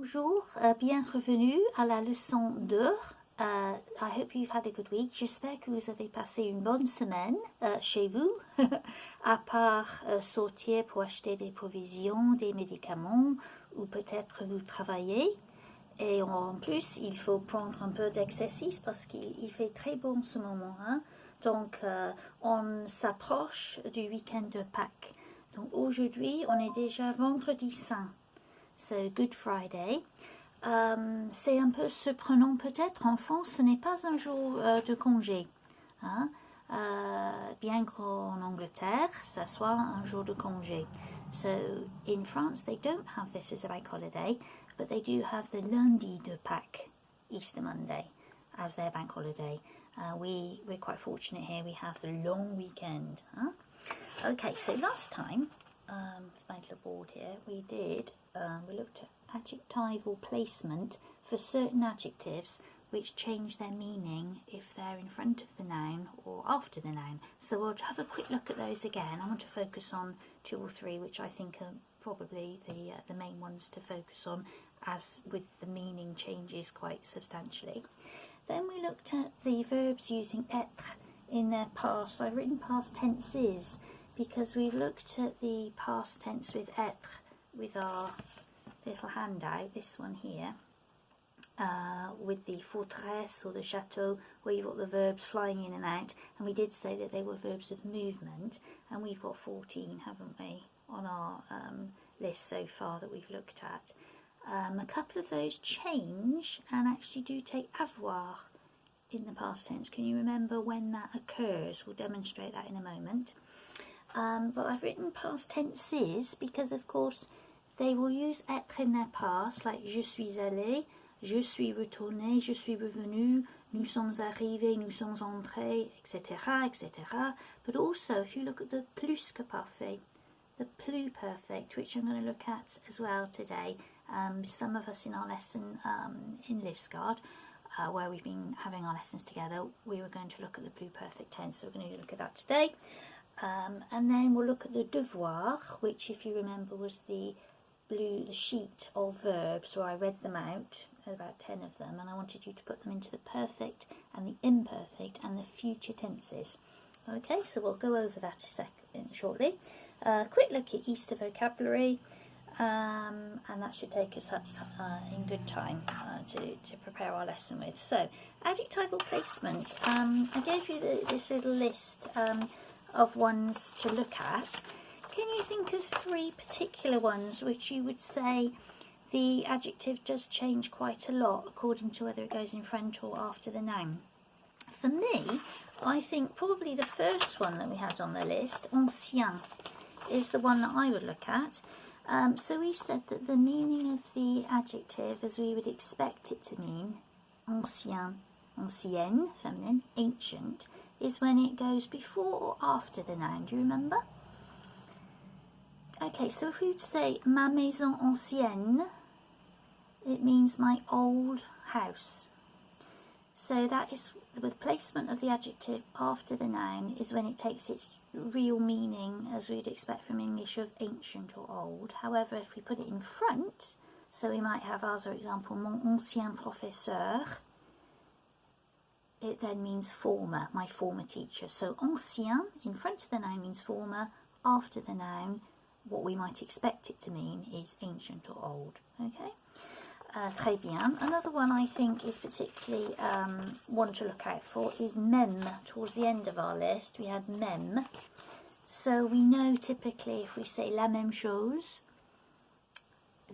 Bonjour, bienvenue à la leçon 2. I hope you've had a good week. J'espère que vous avez passé une bonne semaine chez vous, à part sortir pour acheter des provisions, des médicaments, ou peut-être vous travaillez. Et en plus, il faut prendre un peu d'exercice parce qu'il fait très beau en ce moment. Hein? Donc, on s'approche du week-end de Pâques. Donc, aujourd'hui, on est déjà vendredi saint. So, Good Friday. C'est un peu surprenant peut-être. En France, ce n'est pas un jour de congé. Hein? Bien qu'en Angleterre, ça soit un jour de congé. So, in France, they don't have this as a bank holiday, but they do have the lundi de Pâques, Easter Monday, as their bank holiday. We're quite fortunate here. We have the long weekend. Huh? Okay, so last time, my little board here, we looked at adjectival placement for certain adjectives which change their meaning if they're in front of the noun or after the noun. So we'll have a quick look at those again. I want to focus on 2 or 3 which I think are probably the main ones to focus on, as with the meaning changes quite substantially. Then we looked at the verbs using etre in their past. I've written past tenses because we've looked at the past tense with etre with our little handout, this one here, with the forteresse or the chateau, where you've got the verbs flying in and out, and we did say that they were verbs of movement, and we've got 14, haven't we, on our list so far that we've looked at. A couple of those change and actually do take avoir in the past tense. Can you remember when that occurs? We'll demonstrate that in a moment. But I've written past tenses because, of course, they will use être in their past, like je suis allé, je suis retourné, je suis revenu, nous sommes arrivés, nous sommes entrés, etc., etc. But also, if you look at the plus que parfait, the pluperfect, which I'm going to look at as well today, some of us in our lesson in Liscard, where we've been having our lessons together, we were going to look at the pluperfect tense, so we're going to look at that today. And then we'll look at the devoir, which, if you remember, was the sheet of verbs where I read them out, about 10 of them, and I wanted you to put them into the perfect and the imperfect and the future tenses. Okay, so we'll go over that shortly. Quick look at Easter vocabulary, and that should take us up in good time to prepare our lesson with. So, adjectival placement. I gave you this little list of ones to look at. Can you think of 3 particular ones which you would say the adjective does change quite a lot according to whether it goes in front or after the noun? For me, I think probably the first one that we had on the list, ancien, is the one that I would look at. So we said that the meaning of the adjective, as we would expect it to mean, ancien, ancienne, feminine, ancient, is when it goes before or after the noun. Do you remember? Okay, so if we would say ma maison ancienne, it means my old house. So that is, with placement of the adjective after the noun, is when it takes its real meaning, as we'd expect from English, of ancient or old. However, if we put it in front, so we might have as our example, mon ancien professeur, it then means former, my former teacher. So ancien, in front of the noun, means former. After the noun, what we might expect it to mean is ancient or old. Okay, très bien. Another one I think is particularly one to look out for is même. Towards the end of our list, we had même. So we know typically if we say la même chose,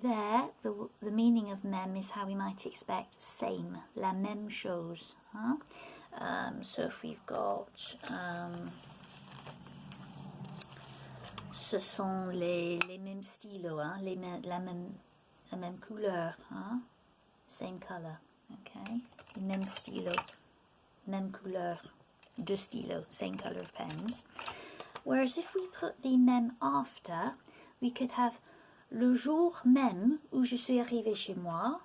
there the meaning of même is how we might expect same, la même chose. Huh? So if we've got ce sont les mêmes stylos, hein? La même couleur, hein? Same color, okay? Les mêmes stylos, même couleur de stylo, same color of pens. Whereas if we put the même after, we could have le jour même où je suis arrivée chez moi.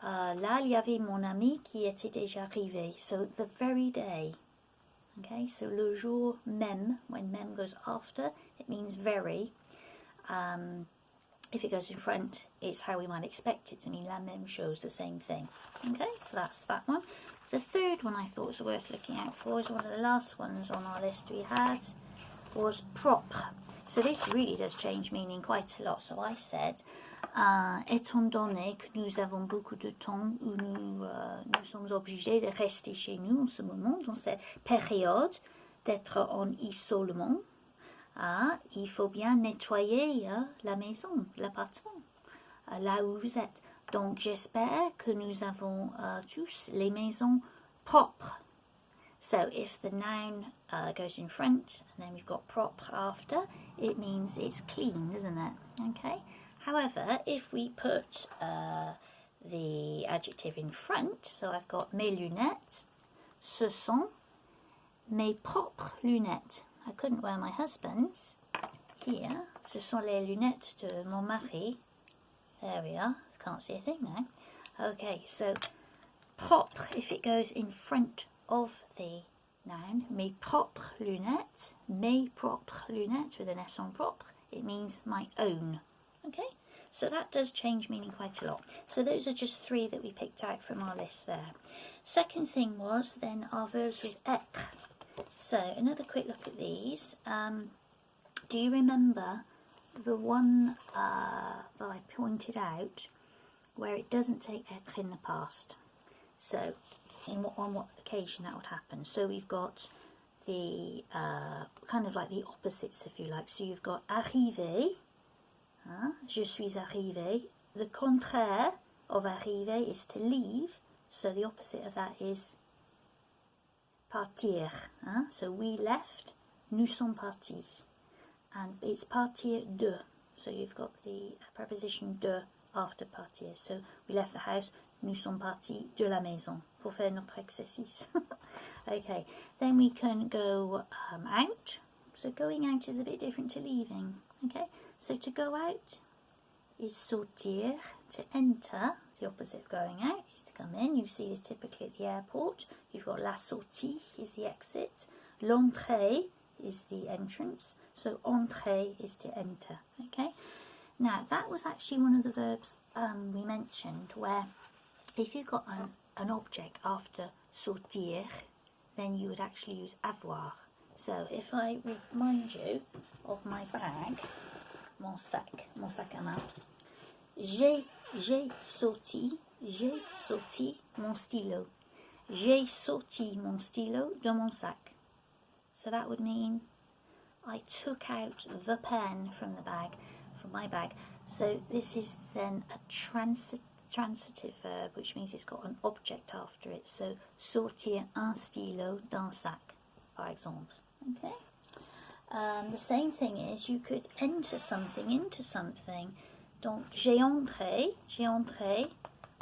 Là, il y avait mon ami qui était déjà arrivé. So the very day. Okay, so le jour même, when même goes after, it means very. if it goes in front, it's how we might expect it to mean la même chose, the same thing. Okay, so that's that one. The third one I thought was worth looking out for is one of the last ones on our list we had, was propre. So this really does change meaning quite a lot. So I said, étant donné que nous avons beaucoup de temps où nous sommes obligés de rester chez nous en ce moment, dans cette période d'être en isolement, il faut bien nettoyer la maison, l'appartement, là où vous êtes. Donc j'espère que nous avons tous les maisons propres. So if the noun goes in front and then we've got propre after, it means it's clean, doesn't it? Okay. However, if we put the adjective in front, so I've got mes lunettes, ce sont mes propres lunettes. I couldn't wear my husband's. Here, ce sont les lunettes de mon mari. There we are. Can't see a thing now. Okay, so propre, if it goes in front of the noun, mes propres lunettes with an S on propre, it means my own. Okay, so that does change meaning quite a lot. So those are just three that we picked out from our list there. Second thing was then our verbs with etre. So another quick look at these. Do you remember the one that I pointed out where it doesn't take etre in the past? So on what occasion that would happen? So we've got the kind of like the opposites, if you like. So you've got arriver, je suis arrivé. The contraire of arriver is to leave, so the opposite of that is partir. So we left, nous sommes partis, and it's partir de, so you've got the preposition de after partir. So we left the house, nous sommes partis de la maison, pour faire notre exercice. Okay, then we can go out. So going out is a bit different to leaving. Okay, so to go out is sortir. To enter, the opposite of going out, is to come in. You see this typically at the airport. You've got la sortie is the exit, l'entrée is the entrance, so entrée is to enter. Okay, now that was actually one of the verbs we mentioned, where if you've got an object after sortir, then you would actually use avoir. So if I remind you of my bag, mon sac à main, j'ai sorti mon stylo. J'ai sorti mon stylo de mon sac. So that would mean I took out the pen from the bag, from my bag. So this is then a transitive verb, which means it's got an object after it. So sortir un stylo d'un sac, par exemple. Okay. The same thing is you could enter something into something. Donc j'ai entré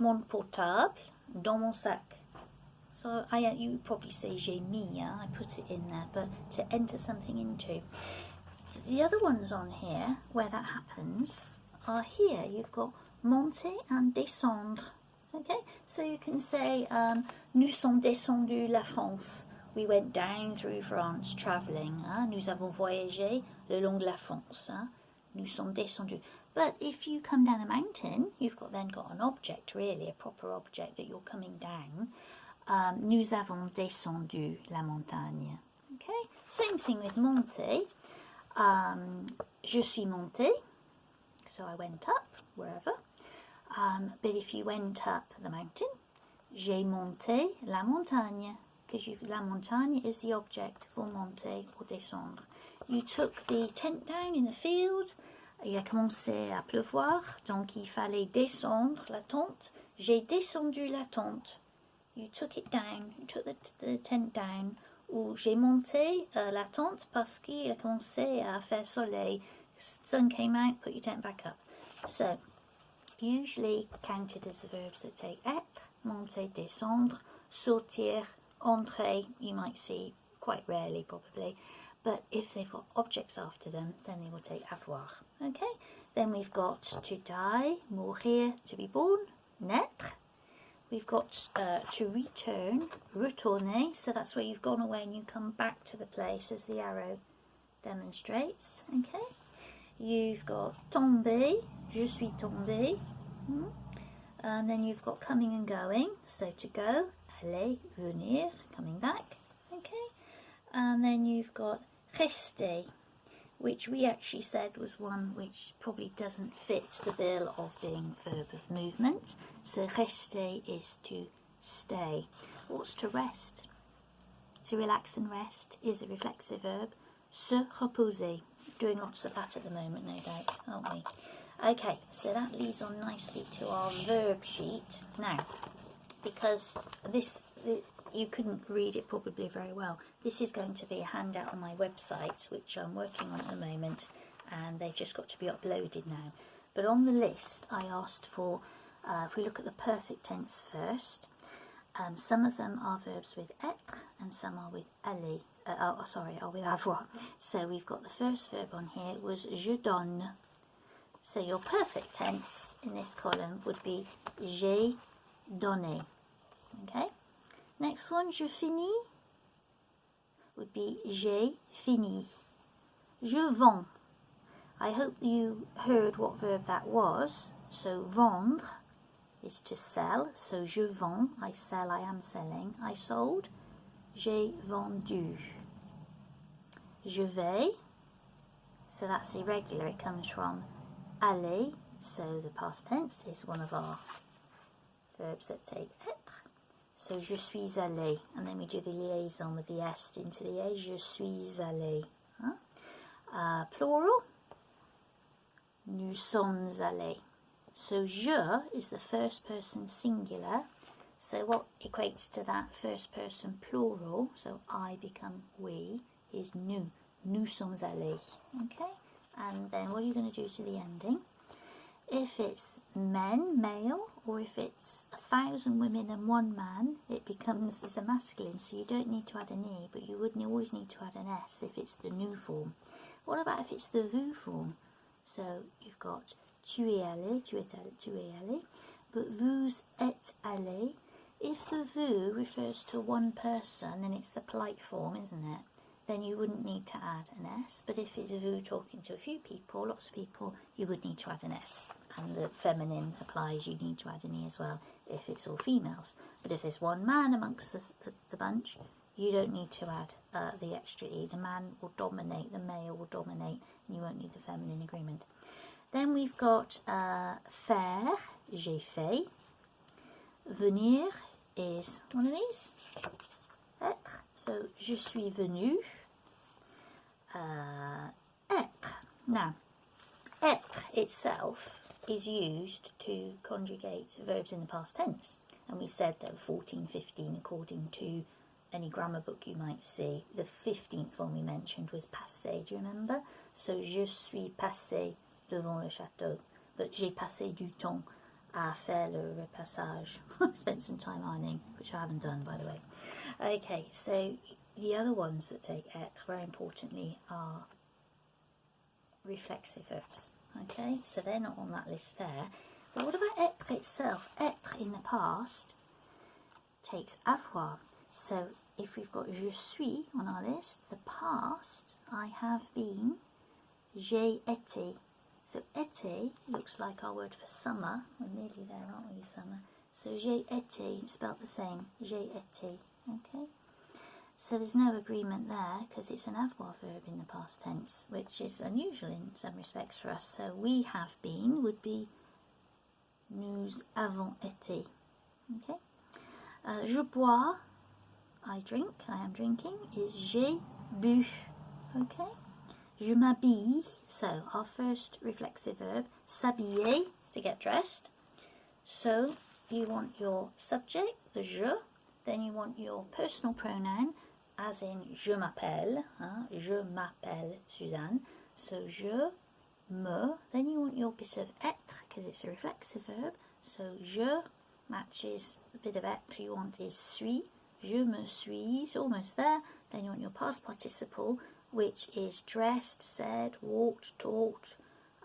mon portable dans mon sac. So you would probably say j'ai mis, I put it in there, but to enter something into. The other ones on here where that happens are here. You've got monter and descendre. Okay, so you can say nous sommes descendus la France. We went down through France travelling. Nous avons voyagé le long de la France. Nous sommes descendus. But if you come down a mountain, you've then got an object, really, a proper object that you're coming down. Nous avons descendu la montagne. Okay, same thing with monter. Je suis monté, so I went up wherever. But if you went up the mountain, j'ai monté la montagne, because la montagne is the object for monter or descendre. You took the tent down in the field. Il a commencé à pleuvoir, donc il fallait descendre la tente. J'ai descendu la tente. You took it down, you took the tent down. Ou j'ai monté la tente parce qu'il a commencé à faire soleil. Sun came out, put your tent back up. So, usually counted as the verbs that take être, monter, descendre, sortir, entrer, you might see quite rarely probably. But if they've got objects after them, then they will take avoir. Okay, then we've got to die, mourir, to be born, naître. We've got to return, retourner, so that's where you've gone away and you come back to the place, as the arrow demonstrates. Okay, You've got tomber, je suis tombé. And then you've got coming and going, so to go, aller, venir, coming back. Okay. And then you've got rester, which we actually said was one which probably doesn't fit the bill of being verb of movement. So rester is to stay. What's to rest? To relax and rest is a reflexive verb. Se reposer. Doing lots of that at the moment, no doubt, aren't we? Okay, so that leads on nicely to our verb sheet. Now, because you couldn't read it probably very well, this is going to be a handout on my website, which I'm working on at the moment, and they've just got to be uploaded now. But on the list, I asked for, if we look at the perfect tense first, some of them are verbs with etre, and some are with aller, are with avoir. So we've got the first verb on here was je donne. So your perfect tense in this column would be j'ai donné. Okay. Next one, je finis, would be j'ai fini. Je vends. I hope you heard what verb that was. So vendre is to sell. So je vends, I sell, I am selling, I sold. J'ai vendu. Je vais, so that's irregular, it comes from aller, so the past tense is one of our verbs that take être. So je suis allé, and then we do the liaison with the est into the a, je suis allé. Plural, nous sommes allés. So je is the first person singular, so what equates to that first person plural, so I become we, is nous sommes allés. Okay, and then what are you going to do to the ending? If it's men, male, or if it's 1,000 women and 1 man, it becomes as a masculine, so you don't need to add an e, but you would always need to add an s if it's the nous form. What about if it's the vous form? So you've got tu es allé, tu es allé, but vous êtes allé. If the vous refers to one person, and it's the polite form, isn't it? Then you wouldn't need to add an s, but if it's vous talking to a few people, lots of people, you would need to add an s. And the feminine applies, you need to add an e as well if it's all females. But if there's one man amongst the bunch, you don't need to add the extra e. The man will dominate, the male will dominate, and you won't need the feminine agreement. Then we've got faire, j'ai fait. Venir is one of these. Être, so je suis venu. Être. Now, être itself is used to conjugate verbs in the past tense, and we said there were 14, 15 according to any grammar book you might see. The 15th one we mentioned was passé, do you remember? So je suis passé devant le château, but j'ai passé du temps à faire le repassage. I spent some time ironing, which I haven't done, by the way. Okay, so the other ones that take être, very importantly, are reflexive verbs. Okay, so they're not on that list there. But what about être itself? Être in the past takes avoir. So if we've got je suis on our list, the past, I have been, j'ai été. So été looks like our word for summer. We're nearly there, aren't we, summer? So j'ai été, spelled the same, j'ai été. Okay. So there's no agreement there because it's an avoir verb in the past tense, which is unusual in some respects for us. So we have been would be nous avons été. Okay. Je bois, I drink, I am drinking, is j'ai bu. Okay. Je m'habille, so our first reflexive verb, s'habiller, to get dressed. So you want your subject, the je, then you want your personal pronoun, as in je m'appelle, je m'appelle Suzanne. So je, me, then you want your bit of être, because it's a reflexive verb. So je matches the bit of être you want is suis, je me suis, almost there. Then you want your past participle, which is dressed, said, walked, talked,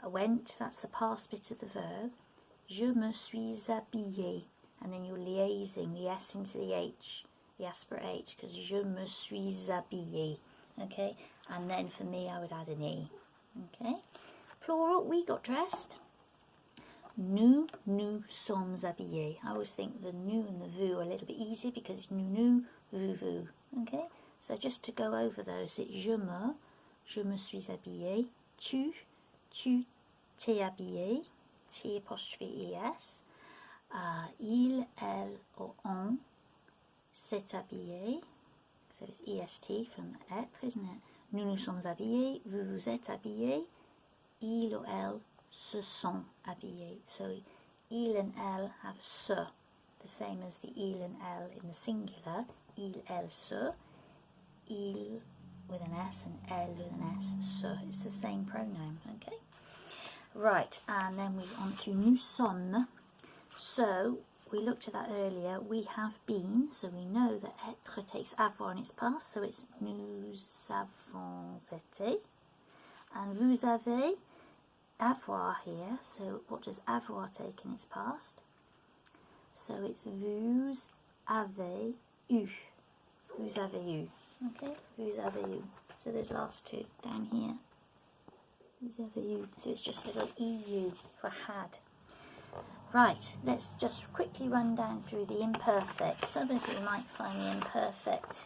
went, that's the past bit of the verb. Je me suis habillé, and then you're liaising the S into the H, the aspirate H, because je me suis habillé, okay? And then for me, I would add an E, okay? plural, we got dressed. Nous sommes habillés. I always think the nous and the vous are a little bit easier because it's nous, vous. Okay, so just to go over those, it's je me suis habillé. Tu t'es habillé. T apostrophe es. Il, elle, or on s'est habillé. So it's est from être, isn't it? Nous sommes habillés. Vous vous êtes habillés. Il or elle se sont habillés. So il and elle have se, the same as the il and elle in the singular. Il, elle, se. Il with an S and elle with an S, se. It's the same pronoun, okay? Right, and then we're on to nous sommes. So we looked at that earlier. We have been, so we know that être takes avoir in its past, so it's nous avons été. And vous avez avoir here, so what does avoir take in its past? So it's vous avez eu. Vous avez eu. Okay, vous avez eu. So those last two down here. Vous avez eu. So it's just a little EU for had. Right, let's just quickly run down through the imperfects. Some of you might find the imperfect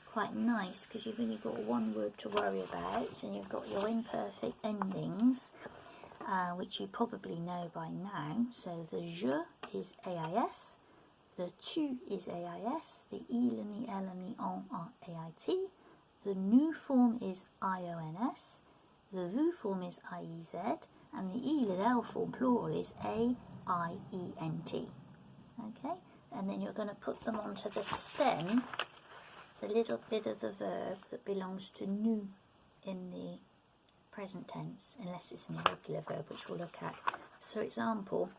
quite nice because you've only got one word to worry about, and you've got your imperfect endings, which you probably know by now. So the je is AIS, the tu is AIS, the il and the l and the on are AIT, the nous form is IONS, the vous form is IEZ, and the il and l form plural is AIENT. Okay, and then you're going to put them onto the stem, the little bit of the verb that belongs to nous in the present tense, unless it's an irregular verb, which we'll look at. So, for example,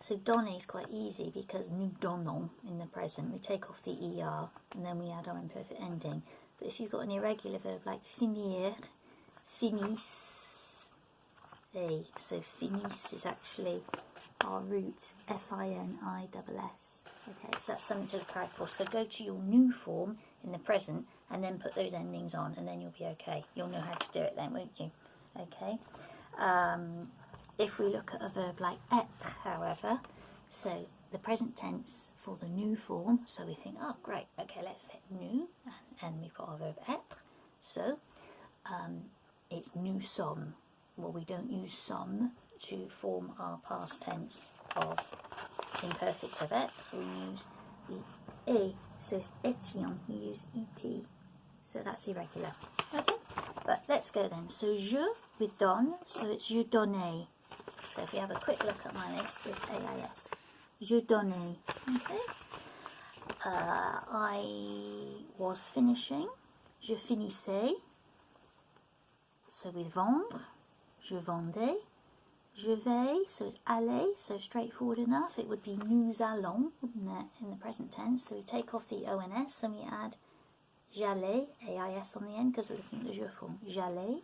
so donner is quite easy because nous donnons in the present. We take off the ER and then we add our imperfect ending. But if you've got an irregular verb like finir, finis, so finis is actually our root, FINISS. Okay, so that's something to look out for. So go to your nous form in the present and then put those endings on, and then you'll be okay. You'll know how to do it then, won't you? Okay. If we look at a verb like etre, however, so the present tense for the nous form, so we think, oh great, okay, let's say nous, and we've got our verb etre, so it's nous sommes. Well, we don't use some to form our past tense of imperfect of etre. We use the et, so it's étions, we use et, so that's irregular. Okay, but let's go then. So je with donne, so it's je donnais. So if you have a quick look at my list, it's AIS. Je donnais. Okay. I was finishing. Je finissais. So with vendre, je vendais. Je vais, so it's aller, so straightforward enough. It would be nous allons, wouldn't it, in the present tense. So we take off the ONS and we add j'allais, AIS on the end, because we're looking at the je form. J'allais.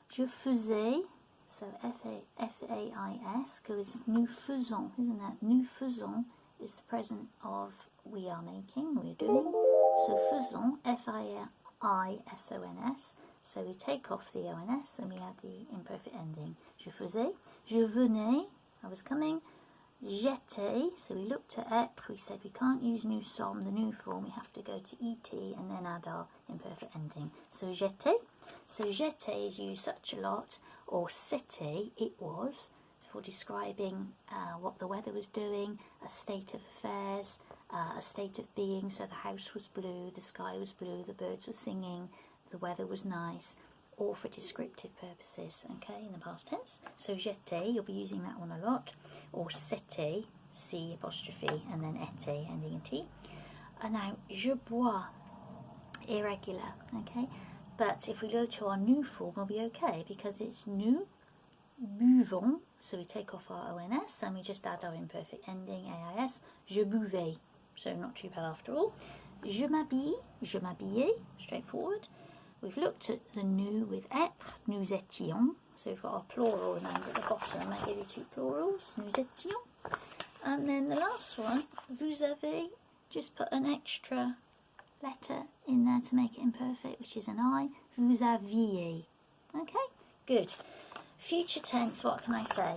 Je faisais, so FAIS, because nous faisons, isn't it? Nous faisons is the present of we are making, we're doing. So faisons, FISONS. So we take off the ONS and we add the imperfect ending. Je faisais, je venais, I was coming. J'étais, so we looked at être, we said we can't use nous sommes, the nous form, we have to go to ET and then add our imperfect ending. So j'étais is used such a lot, or c'était, it was, for describing what the weather was doing, a state of affairs, a state of being, so the house was blue, the sky was blue, the birds were singing, the weather was nice, or for descriptive purposes, okay, in the past tense. So j'étais, you'll be using that one a lot, or c'était, C apostrophe, and then été, ending in T. And now, je bois, irregular, okay, but if we go to our nous form, we'll be okay, because it's nous buvons, so we take off our ONS, and we just add our imperfect ending, AIS, je buvais, so not too bad after all. Je m'habille, je m'habillais, straightforward. We've looked at the nous with être, nous étions, so we've got our plural remember at the bottom. I might give you two plurals, nous étions. And then the last one, vous avez, just put an extra letter in there to make it imperfect, which is an I, vous aviez. Okay, good. future tense, what can I say?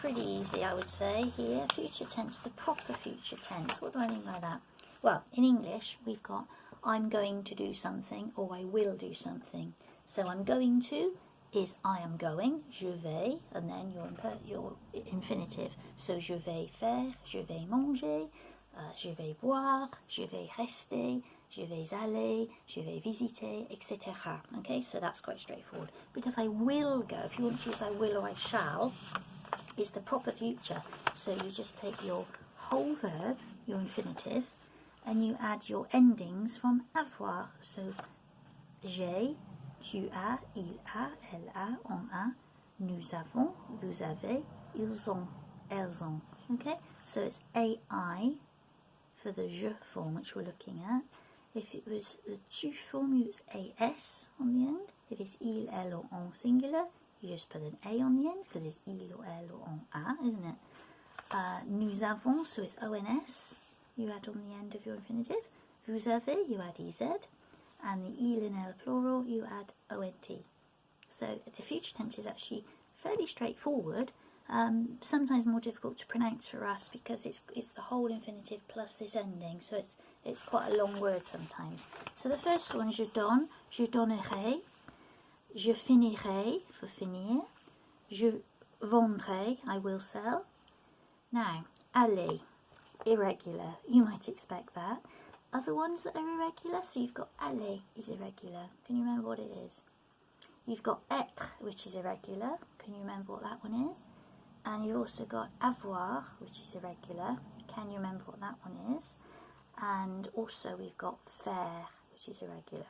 Pretty easy, I would say here. Future tense, the proper future tense. What do I mean by that? Well, in English, we've got I'm going to do something or I will do something. So I'm going to is I am going, je vais, and then your infinitive. So je vais faire, je vais manger, je vais boire, je vais rester, je vais aller, je vais visiter, etc. Okay, so that's quite straightforward. But if I will go, if you want to use I will or I shall, it's the proper future. So you just take your whole verb, your infinitive, and you add your endings from avoir. So j'ai, tu as, il a, elle a, on a, nous avons, vous avez, ils ont, elles ont. Okay, so it's AI for the je form, which we're looking at. If it was the tu form, you use AS on the end. If it's il, elle, or on singular, you just put an A on the end because it's il or elle or on a, isn't it? Nous avons, so it's ONS, you add on the end of your infinitive. Vous avez, you add EZ. And the il and elle plural, you add ONT. So the future tense is actually fairly straightforward. Sometimes more difficult to pronounce for us because it's the whole infinitive plus this ending, so it's quite a long word sometimes. So the first one, je donne, je donnerai, je finirai, for finir, je vendrai, I will sell. Now, aller, irregular, you might expect that. Other ones that are irregular, so you've got aller is irregular. Can you remember what it is? You've got etre, which is irregular. Can you remember what that one is? And you've also got avoir, which is irregular. Can you remember what that one is? And also we've got faire, which is irregular.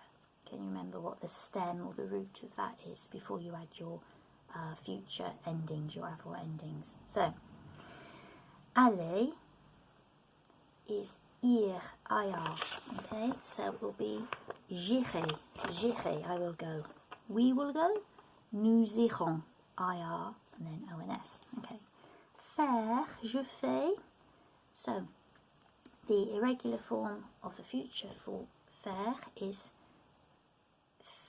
Can you remember what the stem or the root of that is before you add your future endings, your avoir endings? So, aller is ir, okay? So it will be j'irai, I will go. We will go, nous irons, ir, and then ONS, okay? Faire, je fais. So the irregular form of the future for faire is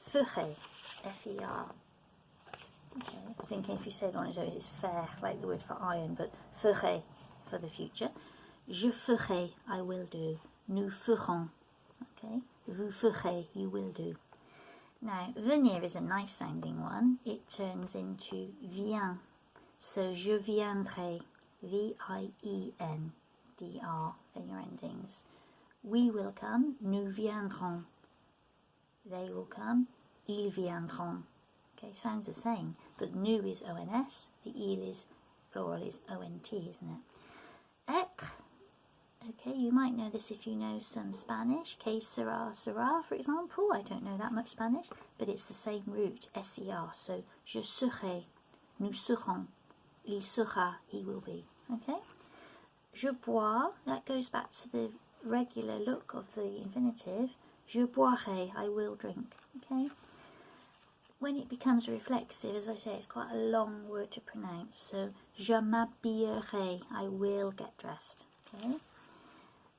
ferai, F-E-R. Okay, I was thinking if you say it on its own, it's faire, like the word for iron, but ferai for the future. Je ferai, I will do. Nous ferons, okay? Vous ferez, you will do. Now, venir is a nice sounding one. It turns into vient. So, je viendrai, V-I-E-N, D-R, then your endings. We will come, nous viendrons. They will come, ils viendront. Okay, sounds the same, but nous is ONS, the il is, plural is ONT, isn't it? Etre. Okay, you might know this if you know some Spanish. Que sera, sera, for example. I don't know that much Spanish, but it's the same root, S-E-R. So, je serai, nous serons, il sera, he will be. Okay? Je bois, that goes back to the regular look of the infinitive. Je boirai, I will drink. Okay? When it becomes reflexive, as I say, it's quite a long word to pronounce. So, je m'habillerai, I will get dressed. Okay?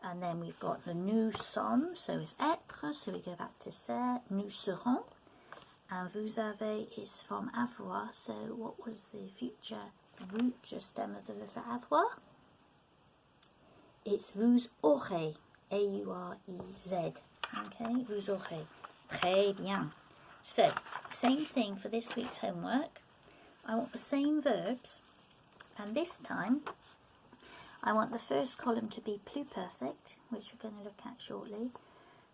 And then we've got the nous sommes, so it's être, so we go back to ser, nous serons. And vous avez is from avoir, so what was the future root or stem of the verb for avoir? It's vous aurez, A-U-R-E-Z, okay, vous aurez. Très bien. So, same thing for this week's homework. I want the same verbs, and this time I want the first column to be pluperfect, which we're going to look at shortly.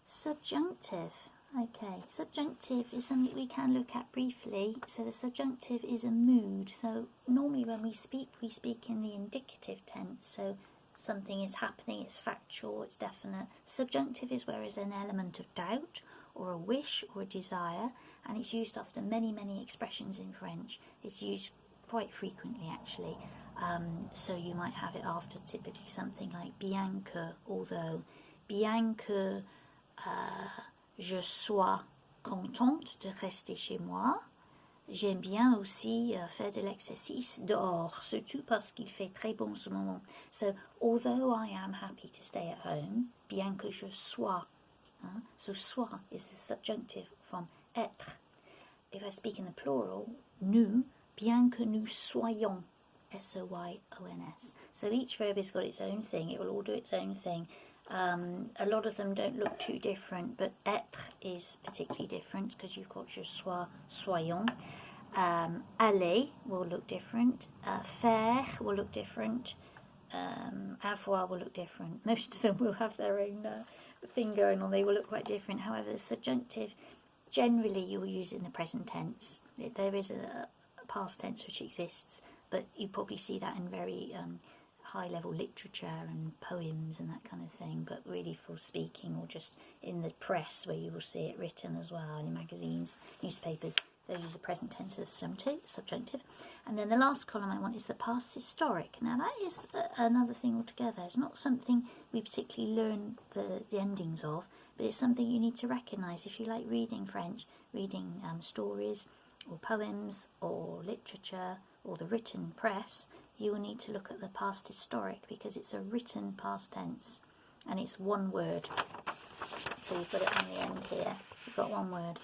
Subjunctive. Okay, subjunctive is something we can look at briefly. So the subjunctive is a mood. So normally when we speak in the indicative tense. So something is happening, it's factual, it's definite. Subjunctive is where there's an element of doubt or a wish or a desire, and it's used after many, many expressions in French. It's used quite frequently actually. So you might have it after typically something like bien que, although, bien que je sois contente de rester chez moi, j'aime bien aussi faire de l'exercice dehors, surtout parce qu'il fait très bon ce moment. So, although I am happy to stay at home, bien que je sois, so sois is the subjunctive from être. If I speak in the plural, nous bien que nous soyons, S-O-Y-O-N-S. So each verb has got its own thing. It will all do its own thing. A lot of them don't look too different, but être is particularly different because you've got je sois, soyons. Aller will look different. Faire will look different. Avoir will look different. Most of them will have their own thing going on. They will look quite different. However, the subjunctive, generally you will use it in the present tense. There is a past tense which exists, but you probably see that in very high-level literature and poems and that kind of thing, but really for speaking or just in the press where you will see it written as well, in magazines, newspapers. They use the present tense as subjunctive. And then the last column I want is the past historic. Now that is another thing altogether. It's not something we particularly learn the endings of, but it's something you need to recognise if you like reading French, reading stories or poems or literature or the written press. You will need to look at the past historic because it's a written past tense and it's one word. So you've got it on the end here. You've got one word.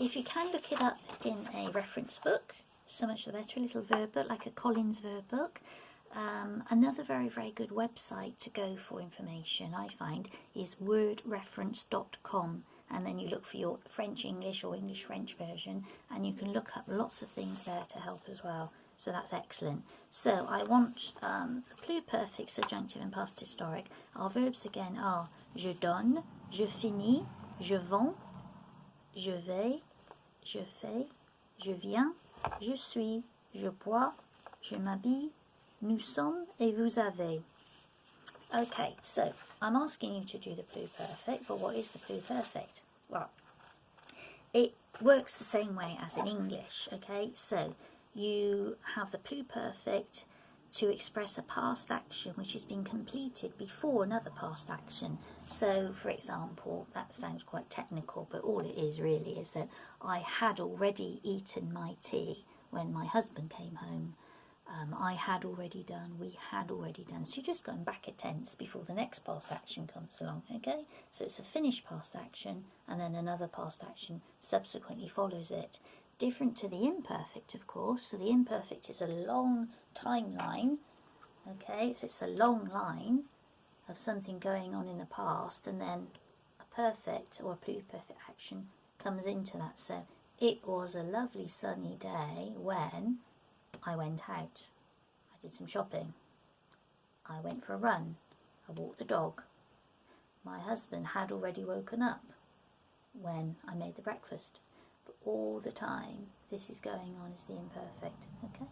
If you can look it up in a reference book, so much the better, a little verb book, like a Collins verb book. Another very, very good website to go for information, I find, is wordreference.com. And then you look for your French-English or English-French version, and you can look up lots of things there to help as well. So that's excellent. So I want the pluperfect, subjunctive and past historic. Our verbs again are je donne, je finis, je vends, je vais, je fais, je viens, je suis, je bois, je m'habille, nous sommes et vous avez. Okay, so I'm asking you to do the pluperfect, but what is the pluperfect? Well, it works the same way as in English, okay? So you have the pluperfect to express a past action which has been completed before another past action. So, for example, that sounds quite technical, but all it is really is that I had already eaten my tea when my husband came home. I had already done, we had already done. So you're just going back a tense before the next past action comes along, okay? So it's a finished past action and then another past action subsequently follows it. Different to the imperfect, of course. So the imperfect is a long timeline, okay? So it's a long line of something going on in the past, and then a perfect or a pluperfect action comes into that. So it was a lovely sunny day when I went out. I did some shopping. I went for a run. I walked the dog. My husband had already woken up when I made the breakfast. But all the time this is going on is the imperfect, okay?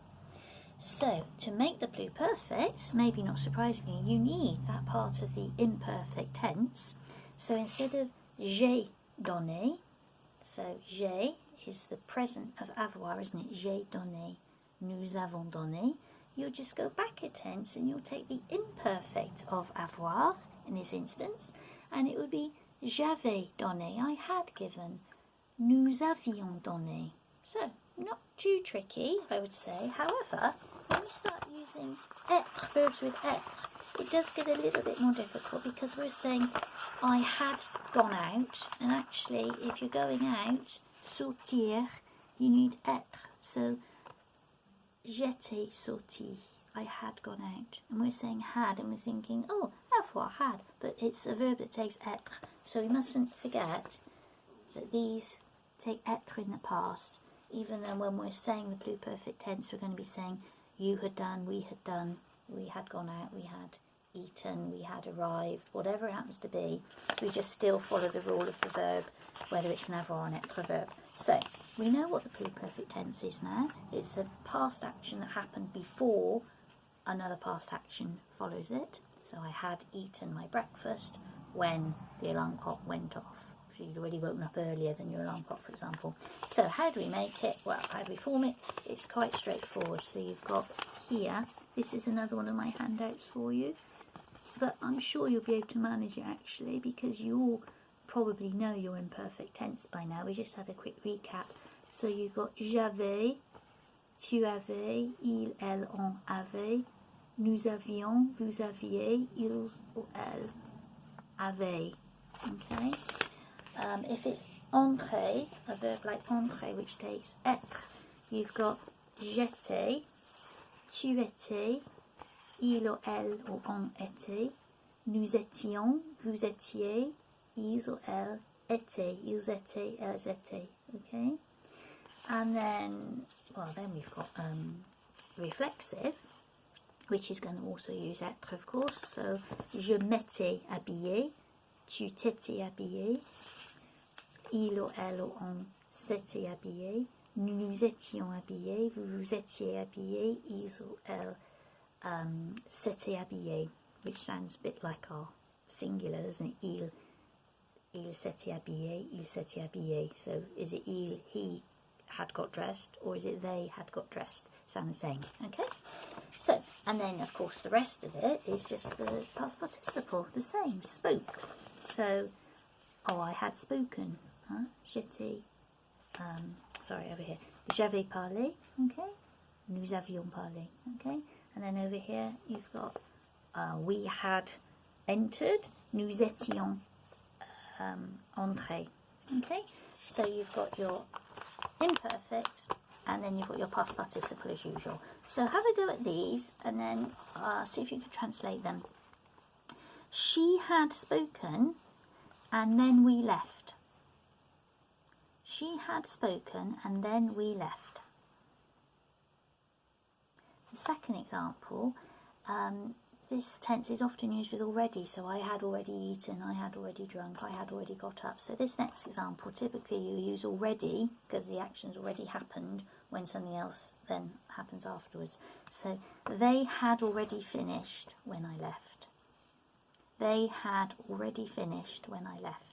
So to make the pluperfect, maybe not surprisingly, you need that part of the imperfect tense. So instead of j'ai donné, so j'ai is the present of avoir, isn't it? J'ai donné, nous avons donné. You'll just go back a tense and you'll take the imperfect of avoir in this instance, and it would be j'avais donné, I had given. Nous avions donné. So, not too tricky, I would say. However, when we start using etre, verbs with etre, it does get a little bit more difficult because we're saying I had gone out, and actually, if you're going out, sortir, you need etre. So, j'étais sorti, I had gone out. And we're saying had, and we're thinking, oh, avoir, had. But it's a verb that takes etre. So we mustn't forget that these take etre in the past, even though when we're saying the pluperfect tense, we're going to be saying you had done, we had gone out, we had eaten, we had arrived, whatever it happens to be, we just still follow the rule of the verb, whether it's an avoir or an etre verb. So, we know what the pluperfect tense is now. It's a past action that happened before another past action follows it. So I had eaten my breakfast when the alarm clock went off. So you'd already woken up earlier than your alarm clock, for example. So how do we make it? Well, how do we form it? It's quite straightforward. So you've got here, this is another one of my handouts for you, but I'm sure you'll be able to manage it actually, because you all probably know your imperfect tense by now. We just had a quick recap. So you've got j'avais, tu avais, il, elle, on avait, nous avions, vous aviez, ils ou elles avaient. Okay. If it's entrer, a verb like entrer which takes être, you've got j'étais, tu étais, il ou elle ou on était, nous étions, vous étiez, ils ou elles étaient, ils étaient, elles étaient. Okay? And then, well, then we've got reflexive, which is going to also use etre, of course. So, je m'étais habillé, tu t'étais habillé, il ou elle ou on s'était habillé, nous nous étions habillés, vous vous étiez habillés, ils ou elles s'étaient habillés, which sounds a bit like our singular, doesn't it? Il s'était habillé, il s'était habillé. So is it he had got dressed, or is it they had got dressed? Sound the same, okay? So, and then of course the rest of it is just the past participle, the same, spoke. So, oh, I had spoken, huh? J'étais, sorry, over here. J'avais parlé, okay? Nous avions parlé, okay? And then over here you've got we had entered, nous étions entrés, okay? So you've got your imperfect and then you've got your past participle as usual. So have a go at these and then see if you can translate them. She had spoken and then we left. She had spoken and then we left. The second example, this tense is often used with already, so I had already eaten, I had already drunk, I had already got up. So this next example, typically you use already because the action's already happened when something else then happens afterwards. So they had already finished when I left. They had already finished when I left.